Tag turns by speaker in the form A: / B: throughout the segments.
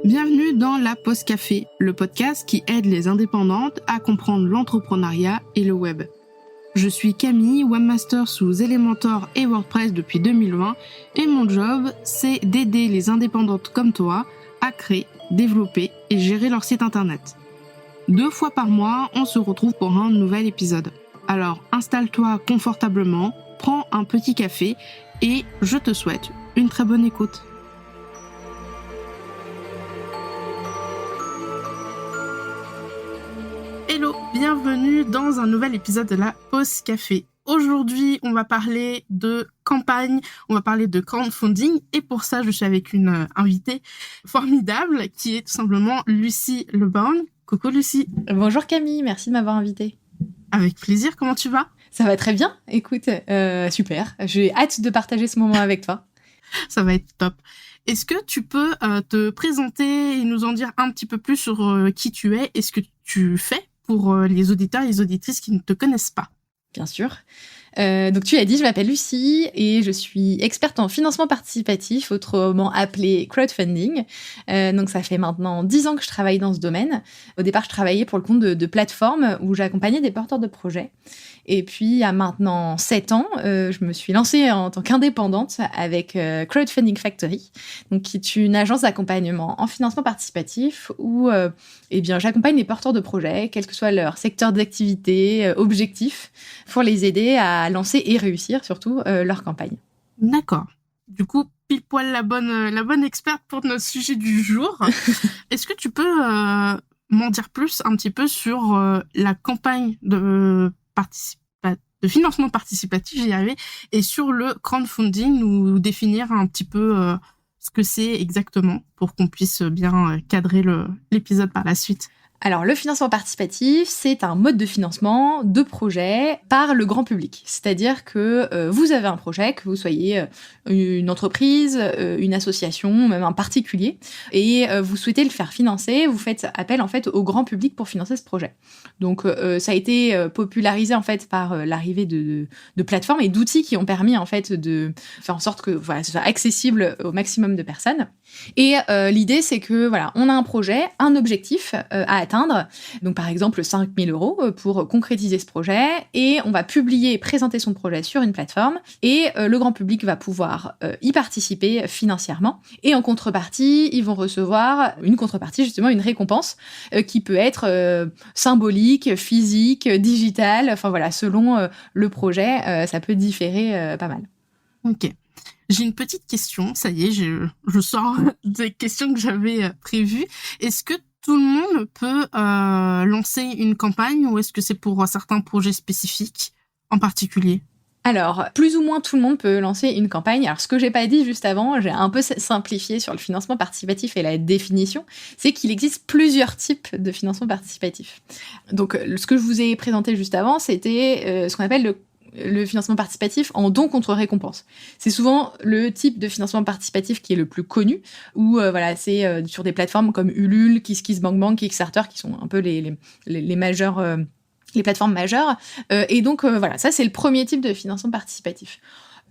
A: Bienvenue dans la Pause Café, le podcast qui aide les indépendantes à comprendre l'entrepreneuriat et le web. Je suis Camille, webmaster sous Elementor et WordPress depuis 2020 et mon job, c'est d'aider les indépendantes comme toi à créer, développer et gérer leur site internet. 2 fois par mois, on se retrouve pour un nouvel épisode. Alors installe-toi confortablement, prends un petit café et je te souhaite une très bonne écoute. Hello, bienvenue dans un nouvel épisode de la Pause Café. Aujourd'hui, on va parler de campagne, on va parler de crowdfunding et pour ça, je suis avec une invitée formidable qui est tout simplement Lucie Leborgne. Coucou Lucie.
B: Bonjour Camille, merci de m'avoir invitée.
A: Avec plaisir, comment tu vas ?
B: Ça va très bien, écoute, super. J'ai hâte de partager ce moment avec toi.
A: Ça va être top. Est-ce que tu peux te présenter et nous en dire un petit peu plus sur qui tu es et ce que tu fais pour les auditeurs et les auditrices qui ne te connaissent pas?
B: Bien sûr. Donc tu l'as dit, je m'appelle Lucie et je suis experte en financement participatif, autrement appelé crowdfunding. Donc ça fait maintenant 10 ans que je travaille dans ce domaine. Au départ, je travaillais pour le compte de plateformes où j'accompagnais des porteurs de projets. Et puis, il y a maintenant 7 ans, je me suis lancée en tant qu'indépendante avec Crowdfunding Factory, donc qui est une agence d'accompagnement en financement participatif où j'accompagne les porteurs de projets, quel que soit leur secteur d'activité, objectif, pour les aider à lancer et réussir surtout leur campagne.
A: D'accord. Du coup, pile poil la bonne experte pour notre sujet du jour. Est-ce que tu peux m'en dire plus un petit peu sur la campagne de financement participatif, j'y arrivais, et sur le crowdfunding, nous définir un petit peu ce que c'est exactement pour qu'on puisse bien cadrer l'épisode par la suite.
B: Alors, le financement participatif, c'est un mode de financement de projet par le grand public. C'est-à-dire que vous avez un projet, que vous soyez une entreprise, une association, même un particulier, et vous souhaitez le faire financer, vous faites appel en fait au grand public pour financer ce projet. Donc, ça a été popularisé en fait par l'arrivée de plateformes et d'outils qui ont permis en fait de faire en sorte que ce soit accessible au maximum de personnes. Et l'idée, c'est que on a un projet, un objectif à atteindre. Donc, par exemple, 5 000 € pour concrétiser ce projet. Et on va publier et présenter son projet sur une plateforme. Et le grand public va pouvoir y participer financièrement. Et en contrepartie, ils vont recevoir justement une récompense qui peut être symbolique, physique, digitale. Enfin, voilà, selon le projet, ça peut différer pas mal.
A: Ok. J'ai une petite question. Ça y est, je sors des questions que j'avais prévues. Est-ce que tout le monde peut lancer une campagne ou est-ce que c'est pour certains projets spécifiques en particulier ?
B: Alors, plus ou moins tout le monde peut lancer une campagne. Alors, ce que j'ai pas dit juste avant, j'ai un peu simplifié sur le financement participatif et la définition, c'est qu'il existe plusieurs types de financement participatif. Donc, ce que je vous ai présenté juste avant, c'était ce qu'on appelle le financement participatif en don contre récompense. C'est souvent le type de financement participatif qui est le plus connu, où c'est sur des plateformes comme Ulule, KissKissBankBank, Kickstarter, qui sont un peu les majeurs, les plateformes majeures. Et donc ça c'est le premier type de financement participatif.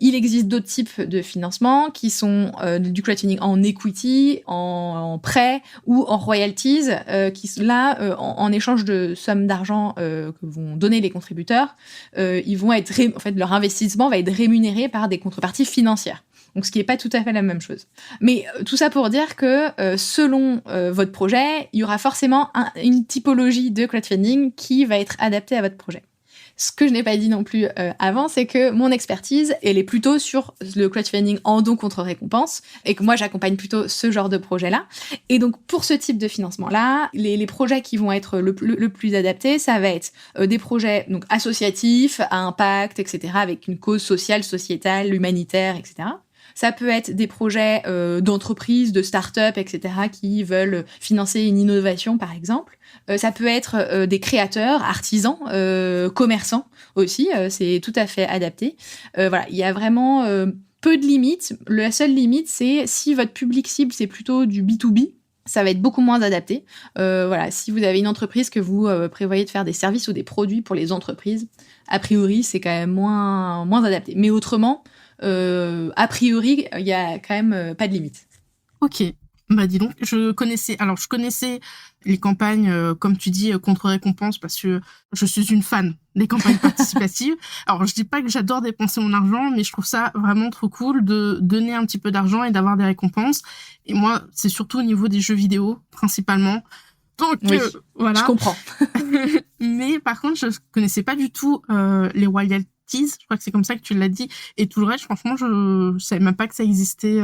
B: Il existe d'autres types de financement qui sont du crowdfunding en equity, en prêt ou en royalties, qui là, en échange de sommes d'argent que vont donner les contributeurs, ils vont être leur investissement va être rémunéré par des contreparties financières. Donc, ce qui n'est pas tout à fait la même chose. Mais tout ça pour dire que selon votre projet, il y aura forcément une typologie de crowdfunding qui va être adaptée à votre projet. Ce que je n'ai pas dit non plus avant, c'est que mon expertise, elle est plutôt sur le crowdfunding en don contre récompense et que moi, j'accompagne plutôt ce genre de projet-là. Et donc, pour ce type de financement-là, les projets qui vont être le plus adaptés, ça va être des projets donc associatifs, à impact, etc., avec une cause sociale, sociétale, humanitaire, etc. Ça peut être des projets d'entreprises, de start-up, etc., qui veulent financer une innovation, par exemple. Ça peut être des créateurs, artisans, commerçants aussi. C'est tout à fait adapté. Voilà, il y a vraiment peu de limites. La seule limite, c'est si votre public cible, c'est plutôt du B2B, ça va être beaucoup moins adapté. Voilà, si vous avez une entreprise que vous prévoyez de faire des services ou des produits pour les entreprises, a priori, c'est quand même moins adapté. Mais autrement, a priori, il y a quand même pas de limite.
A: Ok. Bah dis donc, je connaissais les campagnes, comme tu dis, contre-récompense, parce que je suis une fan des campagnes participatives. Alors je dis pas que j'adore dépenser mon argent, mais je trouve ça vraiment trop cool de donner un petit peu d'argent et d'avoir des récompenses. Et moi, c'est surtout au niveau des jeux vidéo, principalement. Donc
B: oui,
A: voilà.
B: Je comprends.
A: Mais par contre, je connaissais pas du tout les royalties. Je crois que c'est comme ça que tu l'as dit. Et tout le reste, franchement, je savais même pas que ça existait.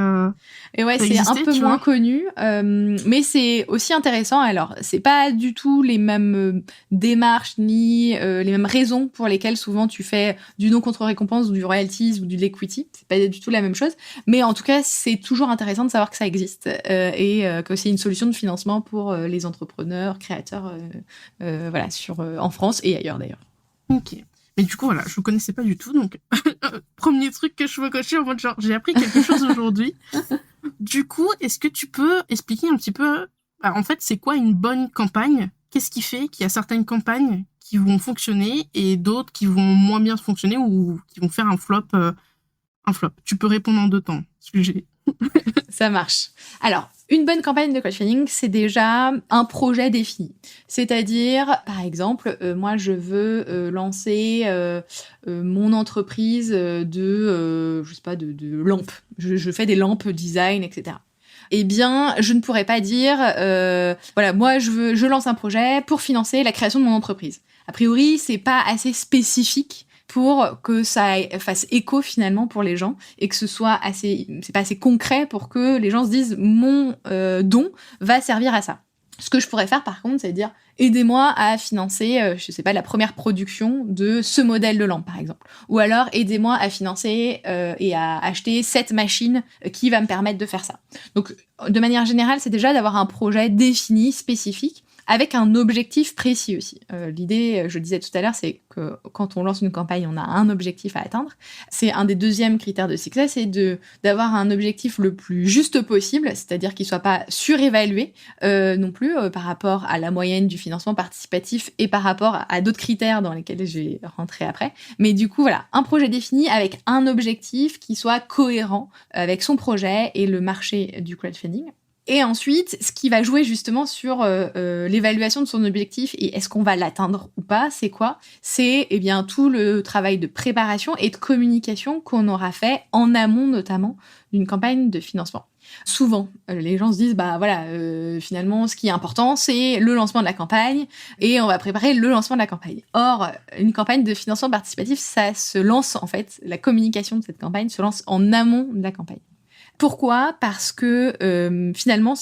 B: Et ouais, c'est un peu moins connu, mais c'est aussi intéressant. Alors, c'est pas du tout les mêmes démarches ni les mêmes raisons pour lesquelles souvent tu fais du non contre récompense ou du royalties ou du l'equity. C'est pas du tout la même chose. Mais en tout cas, c'est toujours intéressant de savoir que ça existe et que c'est une solution de financement pour les entrepreneurs, créateurs, voilà, en France et ailleurs d'ailleurs.
A: Ok. Mais du coup, voilà, je ne connaissais pas du tout. Donc, premier truc que je veux cocher en mode genre, j'ai appris quelque chose aujourd'hui. Du coup, est-ce que tu peux expliquer un petit peu, en fait, c'est quoi une bonne campagne? Qu'est-ce qui fait qu'il y a certaines campagnes qui vont fonctionner et d'autres qui vont moins bien fonctionner ou qui vont faire un flop? Tu peux répondre en 2 temps. Sujet.
B: Ça marche. Alors, une bonne campagne de crowdfunding, c'est déjà un projet défini. C'est-à-dire, par exemple, moi, je veux lancer mon entreprise de lampes. Je fais des lampes design, etc. Eh bien, je ne pourrais pas dire, voilà, moi, je lance un projet pour financer la création de mon entreprise. A priori, c'est pas assez spécifique pour que ça fasse écho finalement pour les gens et que c'est pas assez concret pour que les gens se disent mon don va servir à ça. Ce que je pourrais faire par contre, c'est dire aidez-moi à financer, je sais pas, la première production de ce modèle de lampe par exemple. Ou alors aidez-moi à financer et à acheter cette machine qui va me permettre de faire ça. Donc de manière générale, c'est déjà d'avoir un projet défini, spécifique, avec un objectif précis aussi. L'idée, je le disais tout à l'heure, c'est que quand on lance une campagne, on a un objectif à atteindre. C'est un des deuxièmes critères de succès, c'est d'avoir un objectif le plus juste possible, c'est-à-dire qu'il ne soit pas surévalué non plus par rapport à la moyenne du financement participatif et par rapport à d'autres critères dans lesquels je vais rentrer après. Mais du coup, voilà, un projet défini avec un objectif qui soit cohérent avec son projet et le marché du crowdfunding. Et ensuite, ce qui va jouer justement sur l'évaluation de son objectif et est-ce qu'on va l'atteindre ou pas, c'est quoi? C'est bien tout le travail de préparation et de communication qu'on aura fait en amont notamment d'une campagne de financement. Souvent, les gens se disent finalement, ce qui est important, c'est le lancement de la campagne et on va préparer le lancement de la campagne. Or, une campagne de financement participatif, ça se lance en fait, la communication de cette campagne se lance en amont de la campagne. Pourquoi ? Parce que finalement,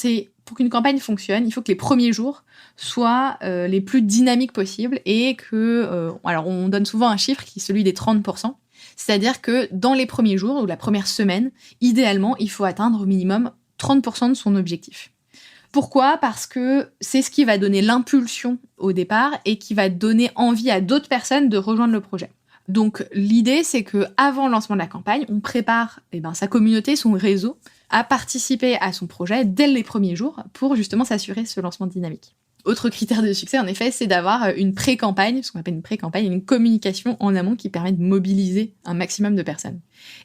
B: pour qu'une campagne fonctionne, il faut que les premiers jours soient les plus dynamiques possibles et que, alors on donne souvent un chiffre qui est celui des 30%, c'est-à-dire que dans les premiers jours ou la première semaine, idéalement, il faut atteindre au minimum 30% de son objectif. Pourquoi ? Parce que c'est ce qui va donner l'impulsion au départ et qui va donner envie à d'autres personnes de rejoindre le projet. Donc l'idée, c'est que avant le lancement de la campagne, on prépare sa communauté, son réseau, à participer à son projet dès les premiers jours pour justement s'assurer ce lancement dynamique. Autre critère de succès, en effet, c'est d'avoir une pré-campagne, ce qu'on appelle une pré-campagne, une communication en amont qui permet de mobiliser un maximum de personnes.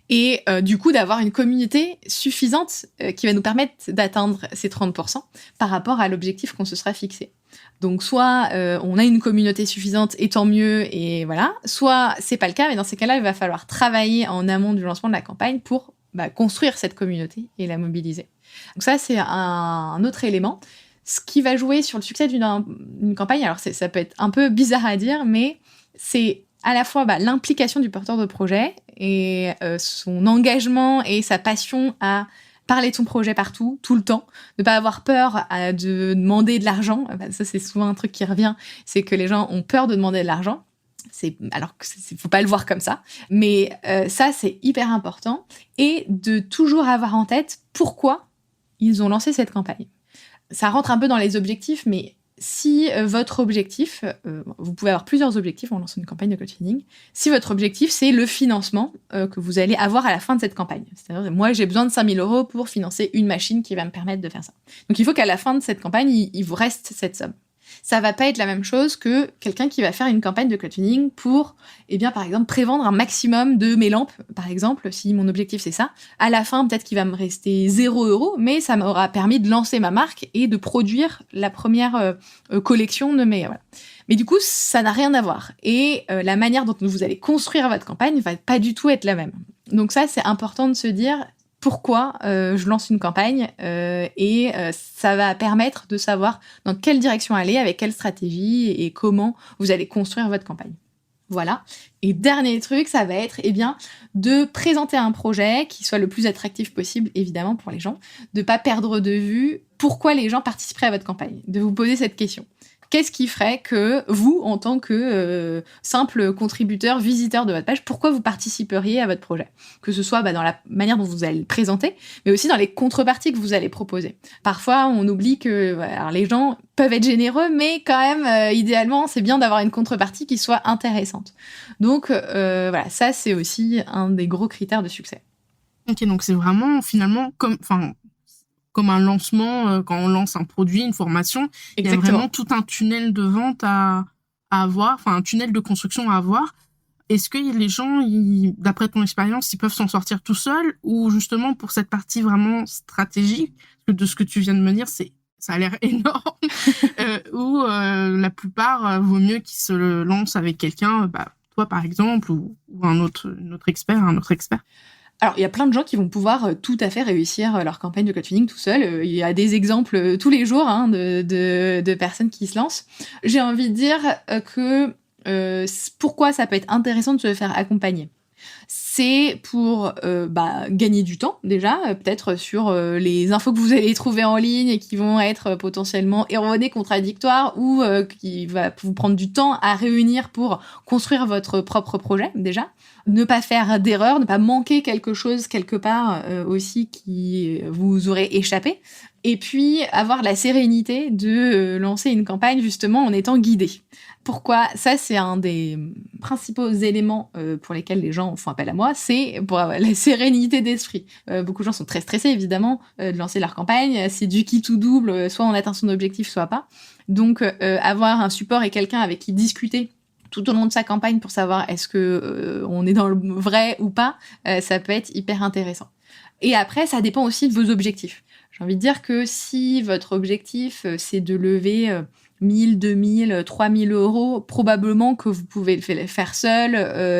B: Et du coup, d'avoir une communauté suffisante qui va nous permettre d'atteindre ces 30% par rapport à l'objectif qu'on se sera fixé. Donc soit on a une communauté suffisante et tant mieux et voilà, soit c'est pas le cas, mais dans ces cas-là, il va falloir travailler en amont du lancement de la campagne pour construire cette communauté et la mobiliser. Donc ça, c'est un autre élément. Ce qui va jouer sur le succès d'une campagne, alors ça peut être un peu bizarre à dire, mais c'est à la fois l'implication du porteur de projet et son engagement et sa passion à parler de son projet partout, tout le temps, ne pas avoir peur de demander de l'argent. Ça, c'est souvent un truc qui revient, c'est que les gens ont peur de demander de l'argent. Alors qu'il ne faut pas le voir comme ça. Mais ça, c'est hyper important. Et de toujours avoir en tête pourquoi ils ont lancé cette campagne. Ça rentre un peu dans les objectifs, mais si votre objectif, vous pouvez avoir plusieurs objectifs en lançant une campagne de crowdfunding. Si votre objectif, c'est le financement que vous allez avoir à la fin de cette campagne. C'est-à-dire, moi, j'ai besoin de 5 000 € pour financer une machine qui va me permettre de faire ça. Donc, il faut qu'à la fin de cette campagne, il vous reste cette somme. Ça va pas être la même chose que quelqu'un qui va faire une campagne de crowdfunding pour, par exemple, prévendre un maximum de mes lampes, par exemple, si mon objectif c'est ça. À la fin, peut-être qu'il va me rester 0 €, mais ça m'aura permis de lancer ma marque et de produire la première collection de mes... Voilà. Mais du coup, ça n'a rien à voir. Et la manière dont vous allez construire votre campagne va pas du tout être la même. Donc ça, c'est important de se dire... Pourquoi je lance une campagne et ça va permettre de savoir dans quelle direction aller, avec quelle stratégie et comment vous allez construire votre campagne. Voilà. Et dernier truc, ça va être de présenter un projet qui soit le plus attractif possible, évidemment, pour les gens, de pas perdre de vue pourquoi les gens participeraient à votre campagne, de vous poser cette question. Qu'est-ce qui ferait que vous, en tant que simple contributeur, visiteur de votre page, pourquoi vous participeriez à votre projet ? Que ce soit dans la manière dont vous allez le présenter, mais aussi dans les contreparties que vous allez proposer. Parfois, on oublie que alors les gens peuvent être généreux, mais quand même, idéalement, c'est bien d'avoir une contrepartie qui soit intéressante. Donc, ça, c'est aussi un des gros critères de succès.
A: Ok, donc c'est vraiment, finalement, comme un lancement, quand on lance un produit, une formation, il y a vraiment tout un tunnel de vente à avoir, un tunnel de construction à avoir. Est-ce que les gens, d'après ton expérience, ils peuvent s'en sortir tout seuls, ou justement pour cette partie vraiment stratégique, de ce que tu viens de me dire, ça a l'air énorme, ou la plupart, vaut mieux qu'ils se lancent avec quelqu'un, toi par exemple, ou un autre expert.
B: Alors, il y a plein de gens qui vont pouvoir tout à fait réussir leur campagne de crowdfunding tout seul. Il y a des exemples tous les jours de personnes qui se lancent. J'ai envie de dire que pourquoi ça peut être intéressant de se faire accompagner. C'est pour gagner du temps, déjà, peut-être sur les infos que vous allez trouver en ligne et qui vont être potentiellement erronées, contradictoires, ou qui va vous prendre du temps à réunir pour construire votre propre projet, déjà. Ne pas faire d'erreur, ne pas manquer quelque chose quelque part aussi qui vous aurait échappé. Et puis, avoir la sérénité de lancer une campagne, justement, en étant guidé. Pourquoi ? Ça, c'est un des principaux éléments pour lesquels les gens font appel à moi, c'est pour avoir la sérénité d'esprit. Beaucoup de gens sont très stressés, évidemment, de lancer leur campagne. C'est du qui tout double, soit on atteint son objectif, soit pas. Donc, avoir un support et quelqu'un avec qui discuter tout au long de sa campagne pour savoir est-ce que on est dans le vrai ou pas, ça peut être hyper intéressant. Et après, ça dépend aussi de vos objectifs. J'ai envie de dire que si votre objectif, c'est de lever 1 000, 2 000, 3 000 €, probablement que vous pouvez le faire seul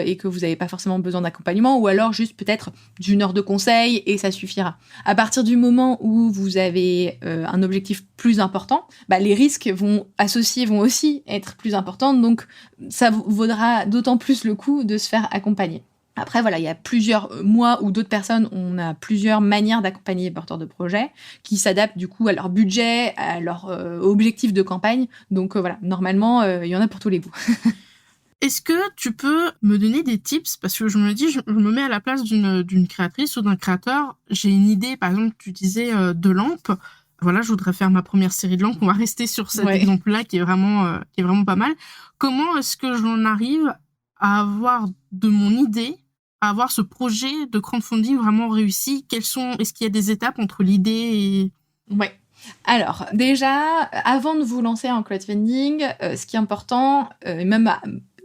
B: et que vous n'avez pas forcément besoin d'accompagnement, ou alors juste peut-être d'1 heure de conseil et ça suffira. À partir du moment où vous avez un objectif plus important, les risques associés vont aussi être plus importants, donc ça vaudra d'autant plus le coup de se faire accompagner. Après, il y a moi ou d'autres personnes, on a plusieurs manières d'accompagner les porteurs de projets qui s'adaptent du coup à leur budget, à leur objectif de campagne. Donc normalement, il y en a pour tous les goûts.
A: Est-ce que tu peux me donner des tips ? Parce que je me dis, je me mets à la place d'une créatrice ou d'un créateur. J'ai une idée, par exemple, tu disais de lampes. Voilà, je voudrais faire ma première série de lampes. On va rester sur cet exemple-là qui est vraiment pas mal. Comment est-ce que j'en arrive à avoir de mon idée, à avoir ce projet de crowdfunding vraiment réussi? Est-ce qu'il y a des étapes entre l'idée et...
B: Ouais. Alors, déjà, avant de vous lancer en crowdfunding, ce qui est important, même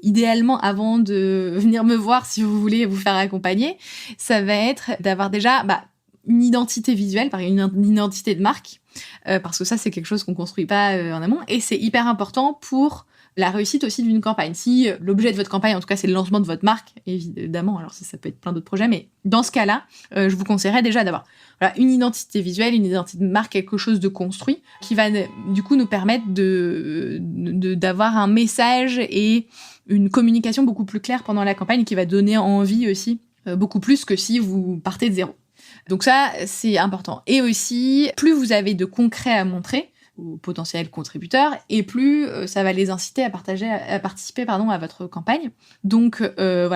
B: idéalement avant de venir me voir si vous voulez vous faire accompagner, ça va être d'avoir déjà une identité visuelle, une identité de marque, parce que ça, c'est quelque chose qu'on construit pas en amont, et c'est hyper important pour la réussite aussi d'une campagne. Si l'objet de votre campagne, en tout cas, c'est le lancement de votre marque, évidemment, alors ça peut être plein d'autres projets, mais dans ce cas-là, je vous conseillerais déjà d'avoir une identité visuelle, une identité de marque, quelque chose de construit, qui va du coup nous permettre d'avoir un message et une communication beaucoup plus claire pendant la campagne, qui va donner envie aussi, beaucoup plus que si vous partez de zéro. Donc ça, c'est important. Et aussi, plus vous avez de concret à montrer aux potentiels contributeurs, et plus ça va les inciter à participer à votre campagne. Donc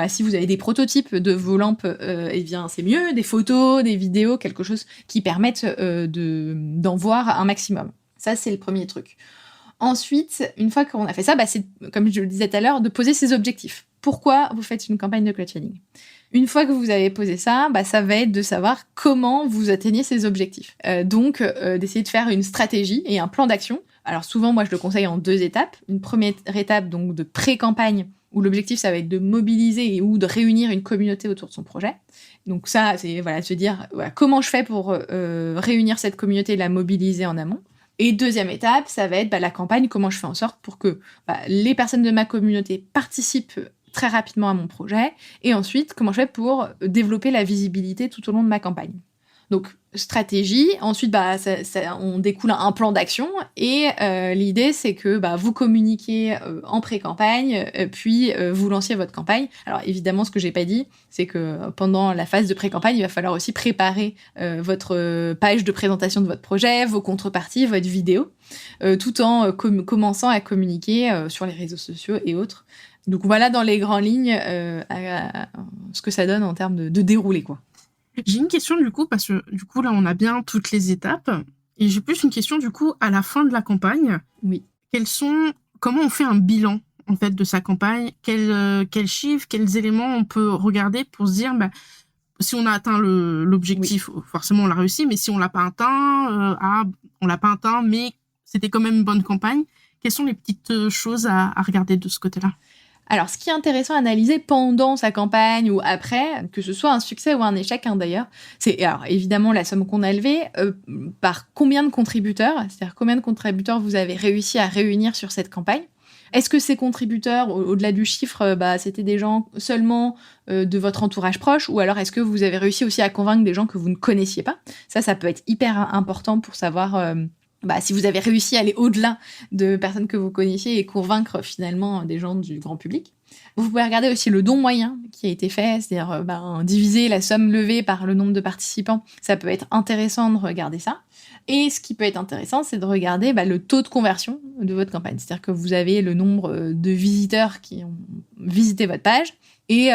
B: si vous avez des prototypes de vos lampes, c'est mieux, des photos, des vidéos, quelque chose qui permette d'en voir un maximum. Ça, c'est le premier truc. Ensuite, une fois qu'on a fait ça, c'est, comme je le disais tout à l'heure, de poser ses objectifs. Pourquoi vous faites une campagne de crowdfunding ? Une fois que vous avez posé ça, ça va être de savoir comment vous atteignez ces objectifs. Donc, d'essayer de faire une stratégie et un plan d'action. Alors souvent, moi, je le conseille en 2 étapes. Une première étape, donc, de pré-campagne, où l'objectif, ça va être de mobiliser ou de réunir une communauté autour de son projet. Donc ça, c'est se dire comment je fais pour réunir cette communauté et la mobiliser en amont. Et deuxième étape, ça va être la campagne, comment je fais en sorte pour que les personnes de ma communauté participent très rapidement à mon projet, et ensuite, comment je fais pour développer la visibilité tout au long de ma campagne. Donc, stratégie, ensuite, on découle un plan d'action, et l'idée, c'est que vous communiquez en pré-campagne, puis vous lanciez votre campagne. Alors, évidemment, ce que j'ai pas dit, c'est que pendant la phase de pré-campagne, il va falloir aussi préparer votre page de présentation de votre projet, vos contreparties, votre vidéo, tout en commençant à communiquer sur les réseaux sociaux et autres. Donc, voilà dans les grandes lignes ce que ça donne en termes de déroulé, quoi.
A: J'ai une question du coup, parce que du coup là on a bien toutes les étapes, et j'ai plus une question du coup à la fin de la campagne.
B: Oui.
A: Comment on fait un bilan en fait de sa campagne, quels chiffres, quels éléments on peut regarder pour se dire si on a atteint l'objectif, forcément on l'a réussi, mais si on l'a pas atteint, on l'a pas atteint, mais c'était quand même une bonne campagne. Quelles sont les petites choses à regarder de ce côté-là ?
B: Alors, ce qui est intéressant à analyser pendant sa campagne ou après, que ce soit un succès ou un échec d'ailleurs, c'est alors évidemment la somme qu'on a levée, par combien de contributeurs, c'est-à-dire combien de contributeurs vous avez réussi à réunir sur cette campagne. Est-ce que ces contributeurs, au-delà du chiffre, c'était des gens seulement de votre entourage proche, ou alors est-ce que vous avez réussi aussi à convaincre des gens que vous ne connaissiez pas ? Ça peut être hyper important pour savoir si vous avez réussi à aller au-delà de personnes que vous connaissiez et convaincre finalement des gens du grand public. Vous pouvez regarder aussi le don moyen qui a été fait, c'est-à-dire diviser la somme levée par le nombre de participants. Ça peut être intéressant de regarder ça. Et ce qui peut être intéressant, c'est de regarder le taux de conversion de votre campagne. C'est-à-dire que vous avez le nombre de visiteurs qui ont visité votre page, et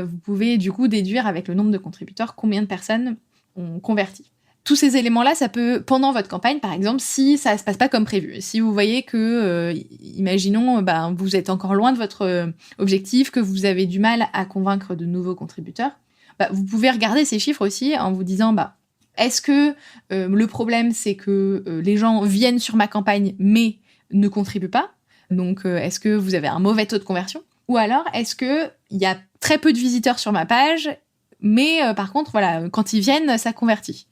B: vous pouvez du coup déduire avec le nombre de contributeurs combien de personnes ont converti. Tous ces éléments-là, ça peut, pendant votre campagne, par exemple, si ça se passe pas comme prévu, si vous voyez que, imaginons, vous êtes encore loin de votre objectif, que vous avez du mal à convaincre de nouveaux contributeurs, vous pouvez regarder ces chiffres aussi en vous disant, est-ce que le problème, c'est que les gens viennent sur ma campagne, mais ne contribuent pas ? Donc, est-ce que vous avez un mauvais taux de conversion ? Ou alors, est-ce qu'il y a très peu de visiteurs sur ma page, mais par contre, quand ils viennent, ça convertit ?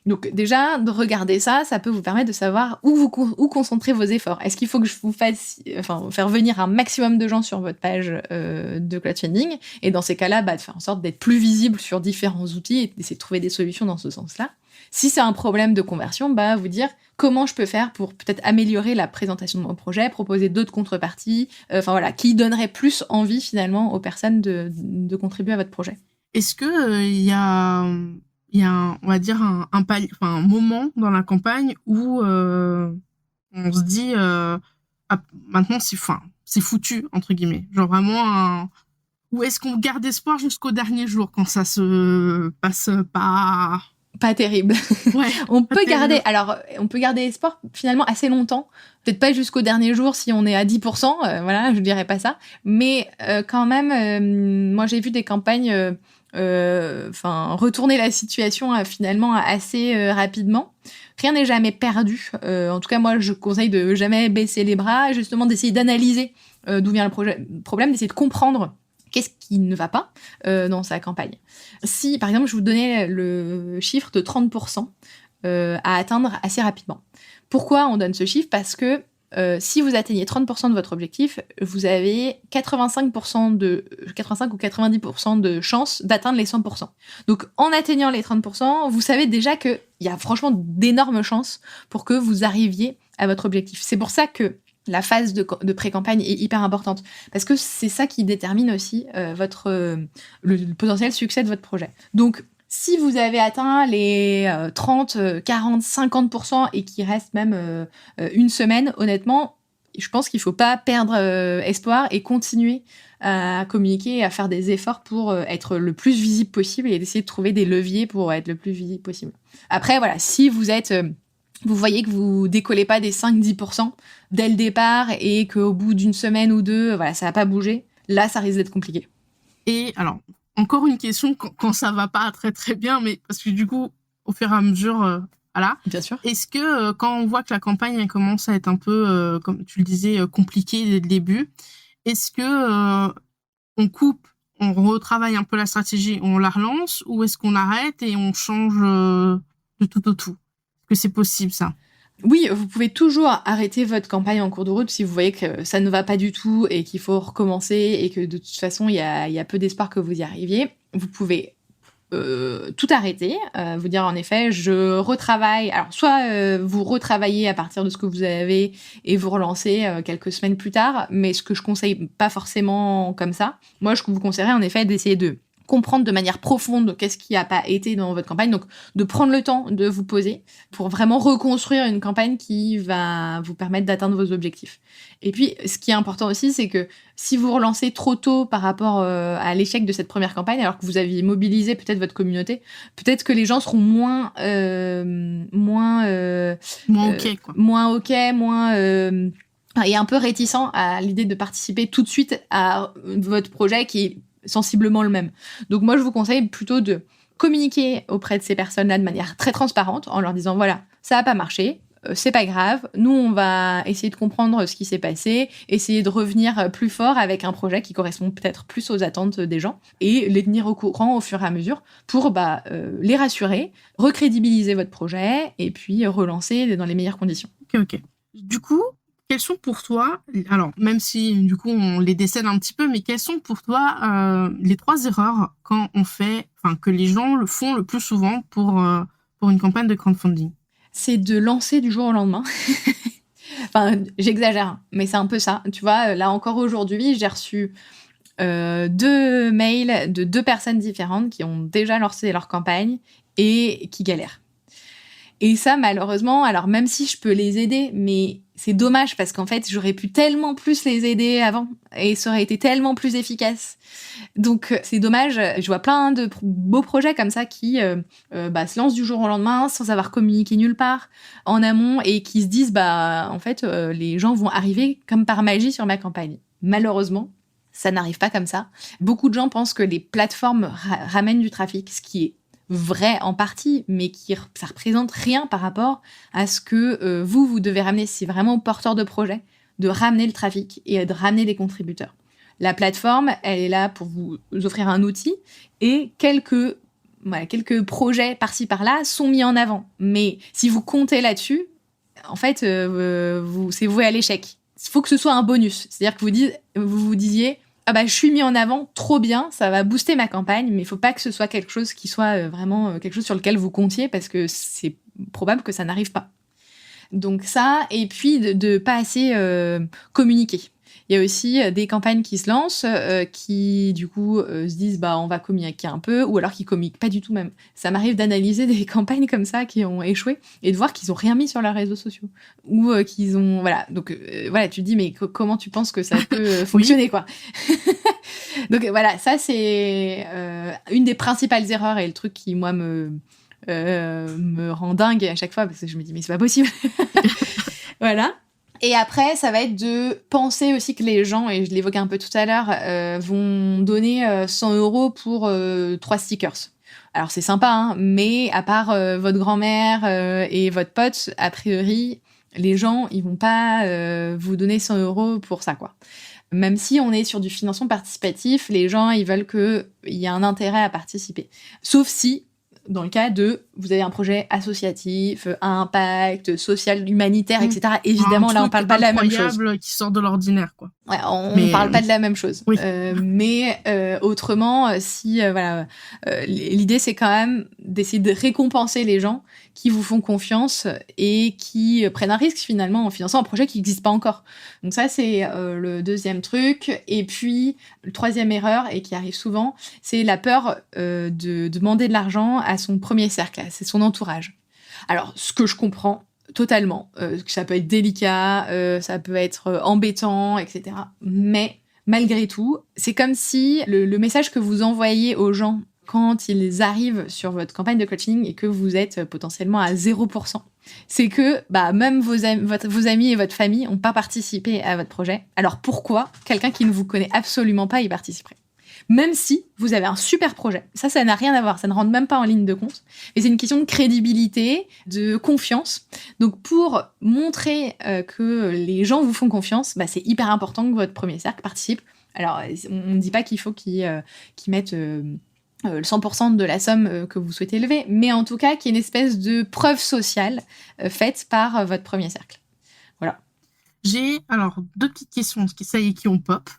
B: Donc déjà, de regarder ça peut vous permettre de savoir où concentrer vos efforts. Est-ce qu'il faut que je vous faire venir un maximum de gens sur votre page de crowdfunding, et dans ces cas-là, de faire en sorte d'être plus visible sur différents outils et d'essayer de trouver des solutions dans ce sens-là. Si c'est un problème de conversion, vous dire comment je peux faire pour peut-être améliorer la présentation de mon projet, proposer d'autres contreparties, qui donneraient plus envie finalement aux personnes de contribuer à votre projet.
A: Est-ce que il y a on va dire un moment dans la campagne où on se dit maintenant c'est foutu entre guillemets, genre vraiment ou est-ce qu'on garde espoir jusqu'au dernier jour quand ça se passe
B: pas terrible.
A: Ouais,
B: on peut garder espoir finalement assez longtemps. Peut-être pas jusqu'au dernier jour si on est à 10%, je dirais pas ça. Mais quand même, moi j'ai vu des campagnes retourner la situation finalement assez rapidement. Rien n'est jamais perdu. En tout cas, moi je conseille de jamais baisser les bras, justement d'essayer d'analyser d'où vient le problème, d'essayer de comprendre qu'est-ce qui ne va pas dans sa campagne. Si, par exemple, je vous donnais le chiffre de 30% à atteindre assez rapidement. Pourquoi on donne ce chiffre ? Parce que si vous atteignez 30% de votre objectif, vous avez 85 ou 90% de chances d'atteindre les 100%. Donc, en atteignant les 30%, vous savez déjà qu'il y a franchement d'énormes chances pour que vous arriviez à votre objectif. C'est pour ça que la phase de pré-campagne est hyper importante, parce que c'est ça qui détermine aussi le potentiel succès de votre projet. Donc, si vous avez atteint les 30, 40, 50% et qu'il reste même une semaine, honnêtement, je pense qu'il ne faut pas perdre espoir et continuer à communiquer et à faire des efforts pour être le plus visible possible et d'essayer de trouver des leviers pour être le plus visible possible. Après, si vous êtes vous voyez que vous décollez pas des 5-10% dès le départ et qu'au bout d'une semaine ou deux, voilà, ça va pas bouger, là, ça risque d'être compliqué.
A: Et alors, encore une question quand ça va pas très très bien, mais parce que du coup, au fur et à mesure, voilà.
B: Bien sûr.
A: Est-ce que quand on voit que la campagne elle commence à être un peu, comme tu le disais, compliquée dès le début, est-ce que on coupe, on retravaille un peu la stratégie, on la relance, ou est-ce qu'on arrête et on change de tout au tout? Est-ce que c'est possible ça?
B: Oui, vous pouvez toujours arrêter votre campagne en cours de route si vous voyez que ça ne va pas du tout et qu'il faut recommencer et que de toute façon, il y a peu d'espoir que vous y arriviez. Vous pouvez tout arrêter, vous dire en effet, je retravaille. Alors, soit vous retravaillez à partir de ce que vous avez et vous relancez quelques semaines plus tard, mais ce que je conseille pas forcément comme ça. Moi, je vous conseillerais en effet d'essayer de comprendre de manière profonde qu'est-ce qui n'a pas été dans votre campagne, donc de prendre le temps de vous poser pour vraiment reconstruire une campagne qui va vous permettre d'atteindre vos objectifs. Et puis, ce qui est important aussi, c'est que si vous relancez trop tôt par rapport à l'échec de cette première campagne, alors que vous aviez mobilisé peut-être votre communauté, peut-être que les gens seront moins
A: OK, quoi.
B: moins OK, et un peu réticents à l'idée de participer tout de suite à votre projet qui est sensiblement le même. Donc moi, je vous conseille plutôt de communiquer auprès de ces personnes-là de manière très transparente en leur disant, voilà, ça n'a pas marché, c'est pas grave, nous, on va essayer de comprendre ce qui s'est passé, essayer de revenir plus fort avec un projet qui correspond peut-être plus aux attentes des gens et les tenir au courant au fur et à mesure pour les rassurer, recrédibiliser votre projet et puis relancer dans les meilleures conditions.
A: Ok. Du coup, quelles sont pour toi, alors même si du coup on les décèle un petit peu, mais quelles sont pour toi les 3 erreurs que les gens le font le plus souvent pour une campagne de crowdfunding?
B: C'est de lancer du jour au lendemain. Enfin, j'exagère, mais c'est un peu ça. Tu vois, là encore aujourd'hui, j'ai reçu 2 mails de 2 personnes différentes qui ont déjà lancé leur campagne et qui galèrent. Et ça, malheureusement, alors même si je peux les aider, mais c'est dommage parce qu'en fait, j'aurais pu tellement plus les aider avant et ça aurait été tellement plus efficace. Donc, c'est dommage. Je vois plein de beaux projets comme ça qui se lancent du jour au lendemain sans avoir communiqué nulle part en amont et qui se disent, en fait, les gens vont arriver comme par magie sur ma campagne. Malheureusement, ça n'arrive pas comme ça. Beaucoup de gens pensent que les plateformes ramènent du trafic, ce qui est vrai en partie, mais ça représente rien par rapport à ce que vous devez ramener. C'est vraiment porteur de projet de ramener le trafic et de ramener des contributeurs. La plateforme, elle est là pour vous offrir un outil et quelques projets par-ci par-là sont mis en avant. Mais si vous comptez là-dessus, en fait, c'est voué à l'échec. Il faut que ce soit un bonus. C'est-à-dire que vous vous disiez, je suis mis en avant, trop bien, ça va booster ma campagne, mais il faut pas que ce soit quelque chose qui soit vraiment quelque chose sur lequel vous comptiez parce que c'est probable que ça n'arrive pas. Donc ça, et puis de pas assez communiquer. Il y a aussi des campagnes qui se lancent, qui du coup se disent on va communiquer un peu, ou alors qui communiquent pas du tout même. Ça m'arrive d'analyser des campagnes comme ça qui ont échoué et de voir qu'ils ont rien mis sur leurs réseaux sociaux, ou qu'ils ont Donc tu te dis mais comment tu penses que ça peut fonctionner quoi. Donc voilà, ça c'est une des principales erreurs et le truc qui moi me rend dingue à chaque fois parce que je me dis mais c'est pas possible. Voilà. Et après, ça va être de penser aussi que les gens, et je l'évoquais un peu tout à l'heure, vont donner 100 € pour 3 stickers. Alors, c'est sympa, hein, mais à part votre grand-mère et votre pote, a priori, les gens, ils vont pas vous donner 100 € pour ça, quoi. Même si on est sur du financement participatif, les gens, ils veulent qu'il y ait un intérêt à participer. Sauf si, dans le cas de, vous avez un projet associatif, à impact, social, humanitaire, etc. Évidemment, là, on parle pas de la même chose.
A: Qui sort de l'ordinaire, quoi.
B: Ouais, on parle pas de la même chose.
A: Oui.
B: Mais autrement, l'idée, c'est quand même d'essayer de récompenser les gens qui vous font confiance et qui prennent un risque, finalement, en finançant un projet qui n'existe pas encore. Donc ça, c'est le deuxième truc. Et puis, le troisième erreur, et qui arrive souvent, c'est la peur de demander de l'argent à son premier cercle, c'est son entourage. Alors, ce que je comprends totalement, ça peut être délicat, ça peut être embêtant, etc. Mais malgré tout, c'est comme si le message que vous envoyez aux gens quand ils arrivent sur votre campagne de coaching et que vous êtes potentiellement à 0%, c'est que même vos amis et votre famille n'ont pas participé à votre projet. Alors pourquoi quelqu'un qui ne vous connaît absolument pas y participerait ? Même si vous avez un super projet. Ça n'a rien à voir, ça ne rentre même pas en ligne de compte. Mais c'est une question de crédibilité, de confiance. Donc pour montrer que les gens vous font confiance, c'est hyper important que votre premier cercle participe. Alors on ne dit pas qu'il faut qu'ils mettent... le 100% de la somme que vous souhaitez lever, mais en tout cas, qu'il y ait une espèce de preuve sociale faite par votre premier cercle. Voilà.
A: J'ai alors 2 petites questions qui ont pop.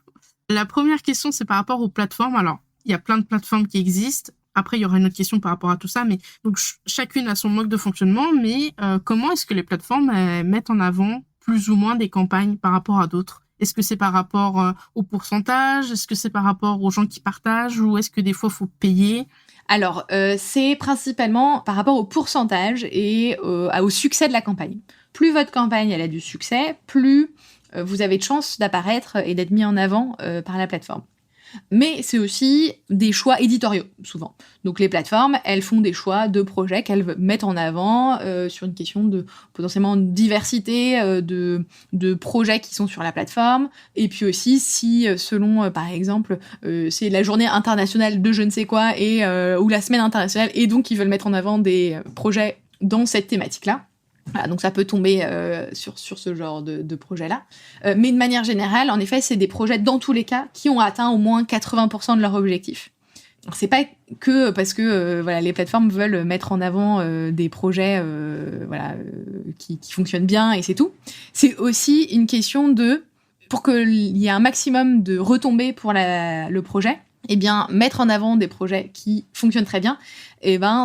A: La première question, c'est par rapport aux plateformes. Alors, il y a plein de plateformes qui existent. Après, il y aura une autre question par rapport à tout ça. Mais donc, chacune a son mode de fonctionnement. Mais comment est-ce que les plateformes mettent en avant plus ou moins des campagnes par rapport à d'autres ? Est-ce que c'est par rapport au pourcentage ? Est-ce que c'est par rapport aux gens qui partagent ? Ou est-ce que des fois, il faut payer ?
B: Alors, c'est principalement par rapport au pourcentage et au succès de la campagne. Plus votre campagne elle a du succès, plus vous avez de chances d'apparaître et d'être mis en avant par la plateforme. Mais c'est aussi des choix éditoriaux, souvent. Donc les plateformes, elles font des choix de projets qu'elles mettent en avant sur une question de potentiellement diversité de projets qui sont sur la plateforme. Et puis aussi, si selon, par exemple, c'est la journée internationale de je ne sais quoi ou la semaine internationale, et donc ils veulent mettre en avant des projets dans cette thématique-là. Voilà, donc ça peut tomber sur ce genre de projet-là. Mais de manière générale, en effet, c'est des projets, dans tous les cas, qui ont atteint au moins 80% de leur objectif. Alors, c'est pas que parce que les plateformes veulent mettre en avant des projets qui fonctionnent bien et c'est tout. C'est aussi une question pour qu'il y ait un maximum de retombées pour le projet, mettre en avant des projets qui fonctionnent très bien,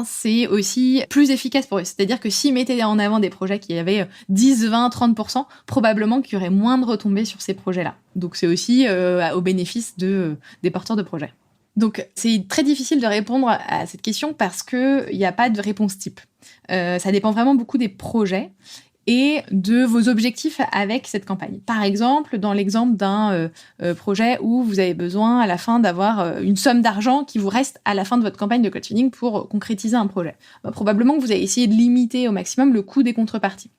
B: c'est aussi plus efficace pour eux. C'est-à-dire que s'ils mettaient en avant des projets qui avaient 10, 20, 30%, probablement qu'il y aurait moins de retombées sur ces projets-là. Donc c'est aussi au bénéfice des porteurs de projets. Donc c'est très difficile de répondre à cette question parce qu'il n'y a pas de réponse type. Ça dépend vraiment beaucoup des projets et de vos objectifs avec cette campagne. Par exemple, dans l'exemple d'un projet où vous avez besoin à la fin d'avoir une somme d'argent qui vous reste à la fin de votre campagne de crowdfunding pour concrétiser un projet. Probablement que vous allez essayer de limiter au maximum le coût des contreparties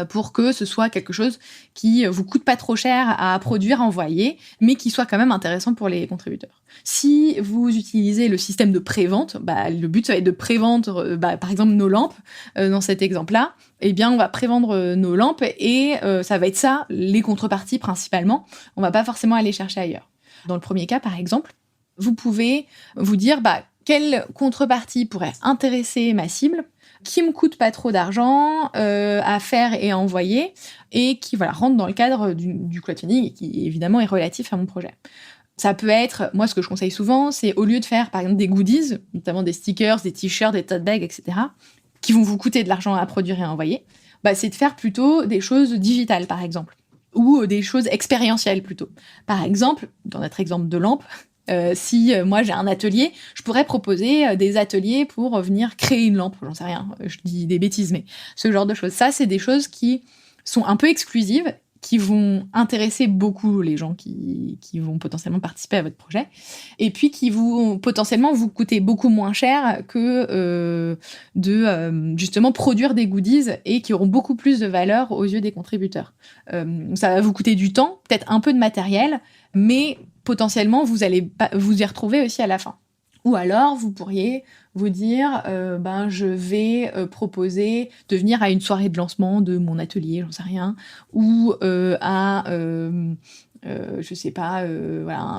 B: pour que ce soit quelque chose qui vous coûte pas trop cher à produire, à envoyer, mais qui soit quand même intéressant pour les contributeurs. Si vous utilisez le système de pré-vente, le but ça va être de prévendre, par exemple nos lampes, dans cet exemple-là, on va prévendre nos lampes et ça va être ça, les contreparties principalement. On va pas forcément aller chercher ailleurs. Dans le premier cas, par exemple, vous pouvez vous dire quelle contrepartie pourrait intéresser ma cible, qui me coûte pas trop d'argent à faire et à envoyer, et qui rentre dans le cadre du crowdfunding et qui évidemment est relatif à mon projet. Ça peut être, moi ce que je conseille souvent, c'est au lieu de faire par exemple des goodies, notamment des stickers, des t-shirts, des tote bags, etc., qui vont vous coûter de l'argent à produire et à envoyer, c'est de faire plutôt des choses digitales par exemple, ou des choses expérientielles plutôt. Par exemple, dans notre exemple de lampe, si moi j'ai un atelier, je pourrais proposer des ateliers pour venir créer une lampe, j'en sais rien, je dis des bêtises, mais ce genre de choses. Ça, c'est des choses qui sont un peu exclusives, qui vont intéresser beaucoup les gens qui vont potentiellement participer à votre projet, et puis qui vont potentiellement vous coûter beaucoup moins cher que justement produire des goodies et qui auront beaucoup plus de valeur aux yeux des contributeurs. Ça va vous coûter du temps, peut-être un peu de matériel, mais potentiellement, vous allez vous y retrouver aussi à la fin. Ou alors, vous pourriez vous dire, je vais proposer de venir à une soirée de lancement de mon atelier, j'en sais rien, ou je sais pas,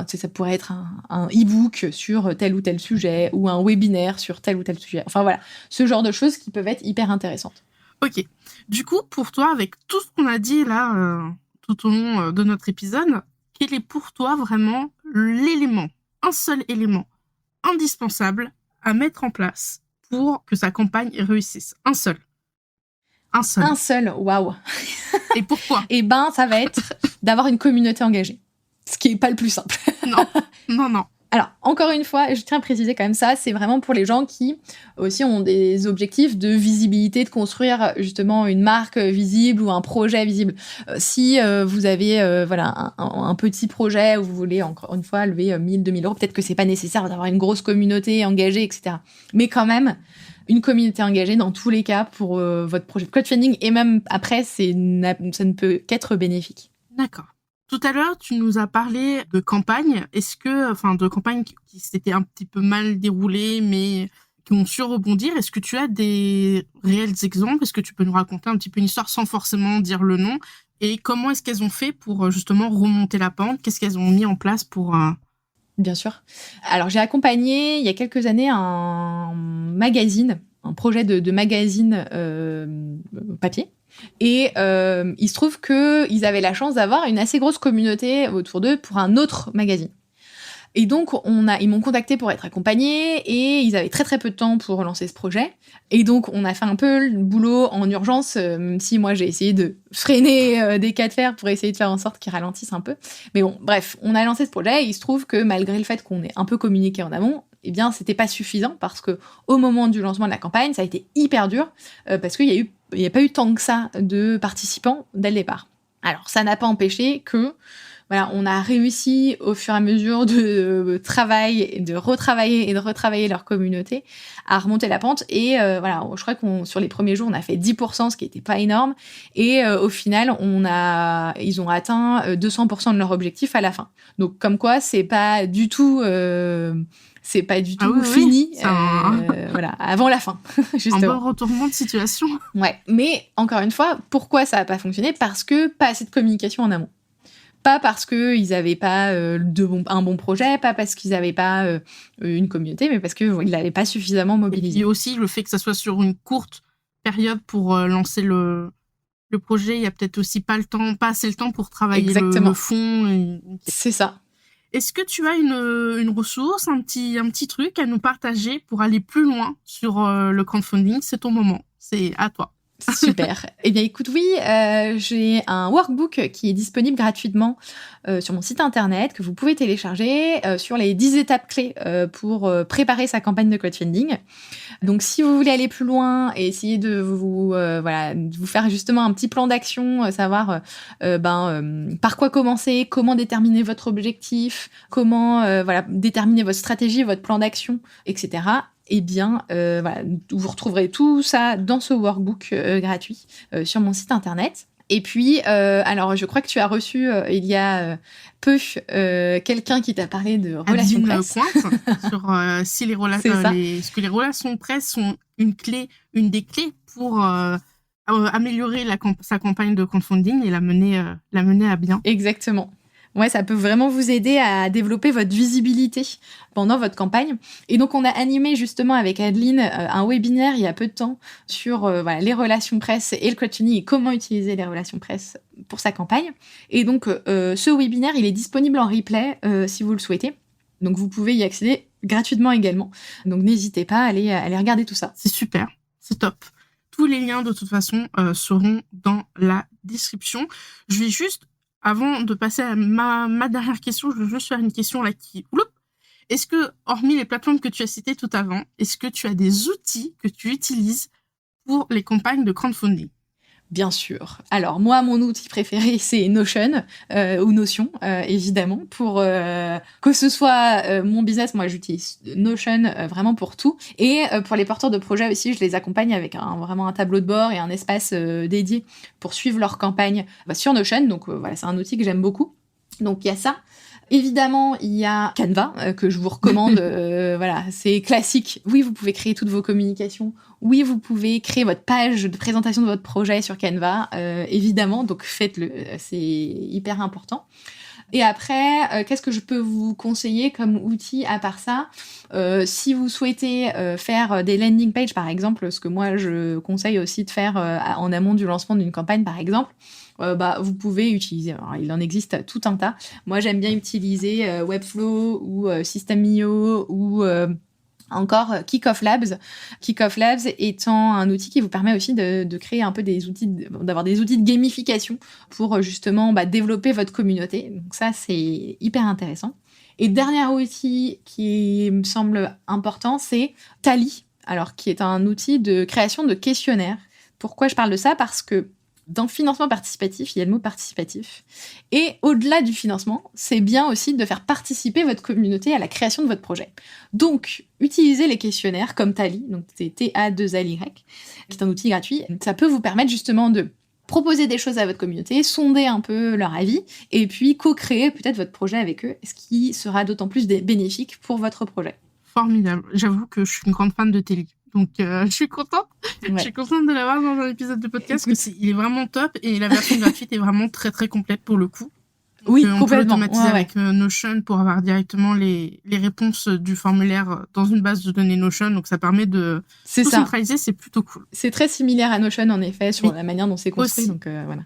B: ça pourrait être un e-book sur tel ou tel sujet, ou un webinaire sur tel ou tel sujet. Enfin voilà, ce genre de choses qui peuvent être hyper intéressantes.
A: Ok. Du coup, pour toi, avec tout ce qu'on a dit là, tout au long de notre épisode, quel est pour toi vraiment un seul élément indispensable à mettre en place pour que sa campagne réussisse? Un seul,
B: waouh.
A: Et pourquoi?
B: Ça va être d'avoir une communauté engagée. Ce qui n'est pas le plus simple.
A: Non.
B: Alors, encore une fois, je tiens à préciser quand même ça, c'est vraiment pour les gens qui aussi ont des objectifs de visibilité, de construire justement une marque visible ou un projet visible. Si vous avez un petit projet où vous voulez encore une fois lever 1 000, 2 000 euros, peut-être que c'est pas nécessaire d'avoir une grosse communauté engagée, etc. Mais quand même, une communauté engagée dans tous les cas pour votre projet de crowdfunding et même après, ça ne peut qu'être bénéfique.
A: D'accord. Tout à l'heure, tu nous as parlé de campagnes. De campagnes qui s'étaient un petit peu mal déroulées, mais qui ont su rebondir. Est-ce que tu as des réels exemples? Est-ce que tu peux nous raconter un petit peu une histoire sans forcément dire le nom? Et comment est-ce qu'elles ont fait pour justement remonter la pente? Qu'est-ce qu'elles ont mis en place pour...
B: Bien sûr. Alors, j'ai accompagné il y a quelques années un magazine, un projet de magazine papier. Et il se trouve qu'ils avaient la chance d'avoir une assez grosse communauté autour d'eux pour un autre magazine. Et donc, ils m'ont contacté pour être accompagnés et ils avaient très très peu de temps pour lancer ce projet. Et donc, on a fait un peu le boulot en urgence, même si moi j'ai essayé de freiner des cas de fer pour essayer de faire en sorte qu'ils ralentissent un peu. Mais bon, bref, on a lancé ce projet et il se trouve que malgré le fait qu'on ait un peu communiqué en amont, eh bien, c'était pas suffisant parce que au moment du lancement de la campagne, ça a été hyper dur parce qu'il n'y a pas eu tant que ça de participants dès le départ. Alors, ça n'a pas empêché que voilà, on a réussi au fur et à mesure de travail, de retravailler leur communauté à remonter la pente. Et je crois sur les premiers jours, on a fait 10%, ce qui n'était pas énorme. Et au final, ils ont atteint 200% de leur objectif à la fin. Donc, comme quoi, c'est pas du tout fini. Avant la fin, justement.
A: Un bon retournement de situation.
B: Ouais, mais encore une fois, pourquoi ça n'a pas fonctionné? Parce que pas assez de communication en amont. Pas parce qu'ils n'avaient pas un bon projet, pas parce qu'ils n'avaient pas une communauté, mais parce qu'ils n'avaient pas suffisamment mobilisé.
A: Et aussi le fait que ça soit sur une courte période pour lancer le projet, il y a peut-être aussi pas assez le temps pour travailler le fond.
B: C'est ça.
A: Est-ce que tu as une ressource, un petit truc à nous partager pour aller plus loin sur le crowdfunding? C'est ton moment, c'est à toi.
B: Super. Eh bien, écoute, oui, j'ai un workbook qui est disponible gratuitement sur mon site internet que vous pouvez télécharger sur les 10 étapes clés pour préparer sa campagne de crowdfunding. Donc, si vous voulez aller plus loin et essayer de vous faire justement un petit plan d'action, savoir par quoi commencer, comment déterminer votre objectif, comment déterminer votre stratégie, votre plan d'action, etc. Eh bien, vous retrouverez tout ça dans ce workbook gratuit sur mon site internet. Et puis, alors, je crois que tu as reçu il y a peu quelqu'un qui t'a parlé de relations presse.
A: Sur est-ce que les relations presse sont une des clés pour améliorer sa campagne de crowdfunding et la mener à bien.
B: Exactement. Ouais, ça peut vraiment vous aider à développer votre visibilité pendant votre campagne. Et donc, on a animé justement avec Adeline un webinaire il y a peu de temps sur les relations presse et le crowdfunding et comment utiliser les relations presse pour sa campagne. Et donc, ce webinaire, il est disponible en replay si vous le souhaitez. Donc, vous pouvez y accéder gratuitement également. Donc, n'hésitez pas à aller regarder tout ça.
A: C'est super, c'est top. Tous les liens, de toute façon, seront dans la description. Je vais juste... Avant de passer à ma dernière question, je veux juste faire une question là qui... Est-ce que, hormis les plateformes que tu as citées tout avant, est-ce que tu as des outils que tu utilises pour les campagnes de crowdfunding?
B: Bien sûr. Alors, moi, mon outil préféré, c'est Notion, ou Notion, évidemment. Pour que ce soit mon business, moi, j'utilise Notion vraiment pour tout. Et pour les porteurs de projets aussi, je les accompagne avec vraiment un tableau de bord et un espace dédié pour suivre leur campagne sur Notion. Donc, c'est un outil que j'aime beaucoup. Donc, il y a ça. Évidemment, il y a Canva que je vous recommande. C'est classique. Oui, vous pouvez créer toutes vos communications. Oui, vous pouvez créer votre page de présentation de votre projet sur Canva, évidemment. Donc, faites-le. C'est hyper important. Et après, qu'est-ce que je peux vous conseiller comme outil à part ça? Si vous souhaitez faire des landing pages, par exemple, ce que moi, je conseille aussi de faire en amont du lancement d'une campagne, par exemple, vous pouvez utiliser. Alors, il en existe tout un tas. Moi, j'aime bien utiliser Webflow ou System.io ou encore Kickoff Labs. Kickoff Labs étant un outil qui vous permet aussi de créer un peu d'avoir des outils de gamification pour justement développer votre communauté. Donc ça, c'est hyper intéressant. Et dernier outil qui me semble important, c'est Tally, alors qui est un outil de création de questionnaires. Pourquoi je parle de ça ? Parce que dans le financement participatif, il y a le mot participatif. Et au-delà du financement, c'est bien aussi de faire participer votre communauté à la création de votre projet. Donc, utilisez les questionnaires comme Tally, donc c'est T-A-2-L-Y, qui est un outil gratuit. Ça peut vous permettre justement de proposer des choses à votre communauté, sonder un peu leur avis, et puis co-créer peut-être votre projet avec eux, ce qui sera d'autant plus bénéfique pour votre projet.
A: Formidable. J'avoue que je suis une grande fan de Tally. Donc, je suis contente. Ouais. Je suis contente de l'avoir dans un épisode de podcast parce qu'il est vraiment top et la version gratuite est vraiment très, très complète pour le coup. Donc,
B: oui,
A: on peut l'automatiser avec Notion pour avoir directement les réponses du formulaire dans une base de données Notion. Donc, ça permet de tout centraliser. C'est plutôt cool.
B: C'est très similaire à Notion, en effet, sur la manière dont c'est construit.
A: Aussi.
B: Donc, voilà.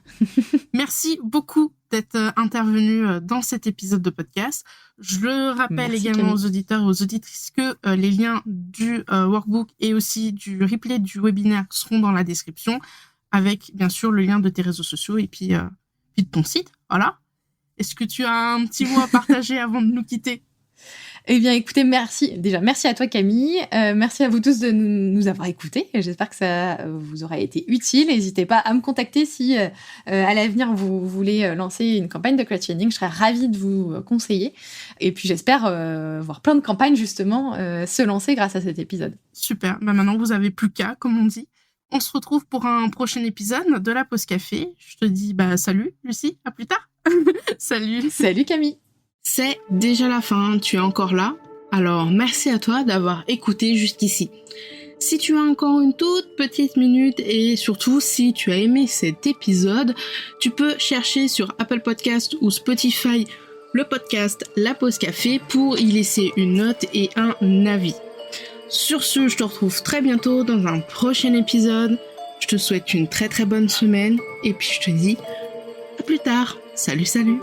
A: Merci beaucoup d'être intervenu dans cet épisode de podcast. Je le rappelle également aux auditeurs et aux auditrices que les liens du workbook et aussi du replay du webinaire seront dans la description avec, bien sûr, le lien de tes réseaux sociaux et puis de ton site. Voilà. Est-ce que tu as un petit mot à partager avant de nous quitter ?
B: Eh bien, écoutez, merci. Déjà, merci à toi, Camille. Merci à vous tous de nous avoir écoutés. J'espère que ça vous aura été utile. N'hésitez pas à me contacter si, à l'avenir, vous voulez lancer une campagne de crowdfunding. Je serais ravie de vous conseiller. Et puis, j'espère voir plein de campagnes, justement, se lancer grâce à cet épisode.
A: Super. Bah, maintenant, vous n'avez plus qu'à, comme on dit. On se retrouve pour un prochain épisode de la Pause Café. Je te dis salut, Lucie. À plus tard. Salut.
B: Salut, Camille.
A: C'est déjà la fin, tu es encore là? Alors merci à toi d'avoir écouté jusqu'ici. Si tu as encore une toute petite minute et surtout si tu as aimé cet épisode, tu peux chercher sur Apple Podcast ou Spotify le podcast La Pause Café pour y laisser une note et un avis. Sur ce, je te retrouve très bientôt dans un prochain épisode. Je te souhaite une très très bonne semaine et puis je te dis à plus tard. Salut, salut.